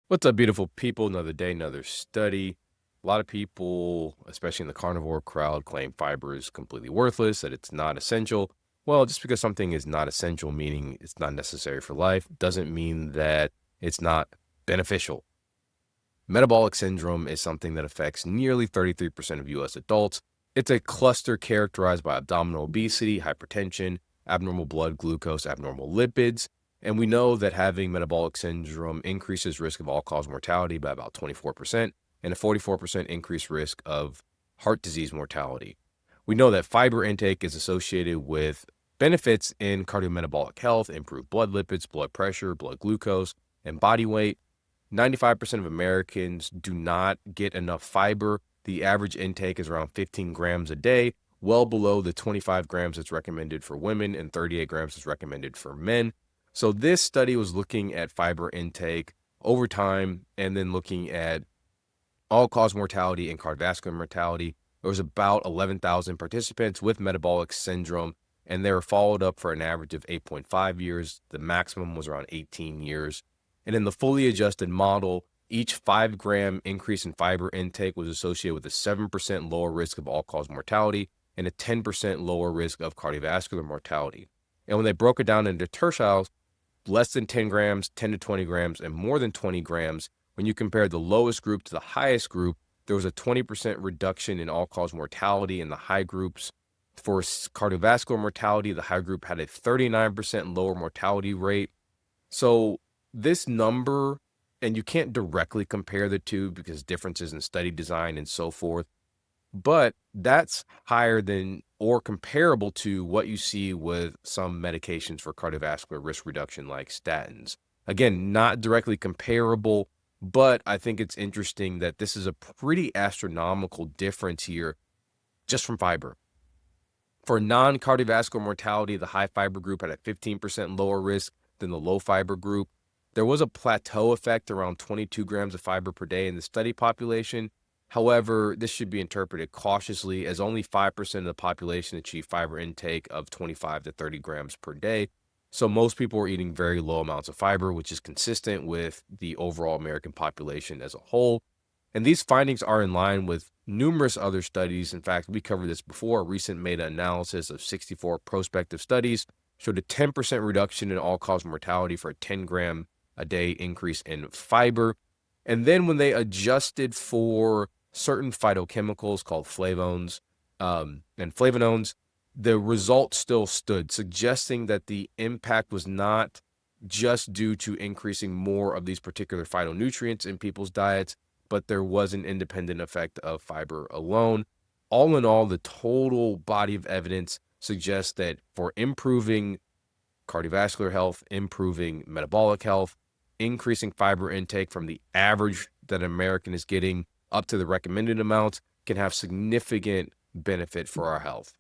What's up, beautiful people? Another day, another study. A lot of people, especially in the carnivore crowd, claim fiber is completely worthless, that it's not essential. Well, just because something is not essential, meaning it's not necessary for life, doesn't mean that it's not beneficial. Metabolic syndrome is something that affects nearly 33% of US adults. It's a cluster characterized by abdominal obesity, hypertension, abnormal blood glucose, abnormal lipids. And we know that having metabolic syndrome increases risk of all-cause mortality by about 24% and a 44% increased risk of heart disease mortality. We know that fiber intake is associated with benefits in cardiometabolic health, improved blood lipids, blood pressure, blood glucose, and body weight. 95% of Americans do not get enough fiber. The average intake is around 15 grams a day, well below the 25 grams that's recommended for women and 38 grams is recommended for men. So this study was looking at fiber intake over time and then looking at all-cause mortality and cardiovascular mortality. There was about 11,000 participants with metabolic syndrome, and they were followed up for an average of 8.5 years. The maximum was around 18 years. And in the fully adjusted model, each 5-gram increase in fiber intake was associated with a 7% lower risk of all-cause mortality and a 10% lower risk of cardiovascular mortality. And when they broke it down into tertiles, less than 10 grams, 10 to 20 grams, and more than 20 grams, when you compared the lowest group to the highest group, there was a 20% reduction in all-cause mortality in the high groups. For cardiovascular mortality, the high group had a 39% lower mortality rate. So this number, and you can't directly compare the two because differences in study design and so forth, but that's higher than or comparable to what you see with some medications for cardiovascular risk reduction like statins. Again, not directly comparable, but I think it's interesting that this is a pretty astronomical difference here just from fiber. For non-cardiovascular mortality, the high fiber group had a 15% lower risk than the low fiber group. There was a plateau effect around 22 grams of fiber per day in the study population. However, this should be interpreted cautiously as only 5% of the population achieved fiber intake of 25 to 30 grams per day. So most people were eating very low amounts of fiber, which is consistent with the overall American population as a whole. And these findings are in line with numerous other studies. In fact, we covered this before. A recent meta-analysis of 64 prospective studies showed a 10% reduction in all-cause mortality for a 10-gram a day increase in fiber. And then when they adjusted for certain phytochemicals called flavones and flavonones, the result still stood, suggesting that the impact was not just due to increasing more of these particular phytonutrients in people's diets, but there was an independent effect of fiber alone. All in all, the total body of evidence suggests that for improving cardiovascular health, improving metabolic health, increasing fiber intake from the average that an American is getting up to the recommended amounts can have significant benefit for our health.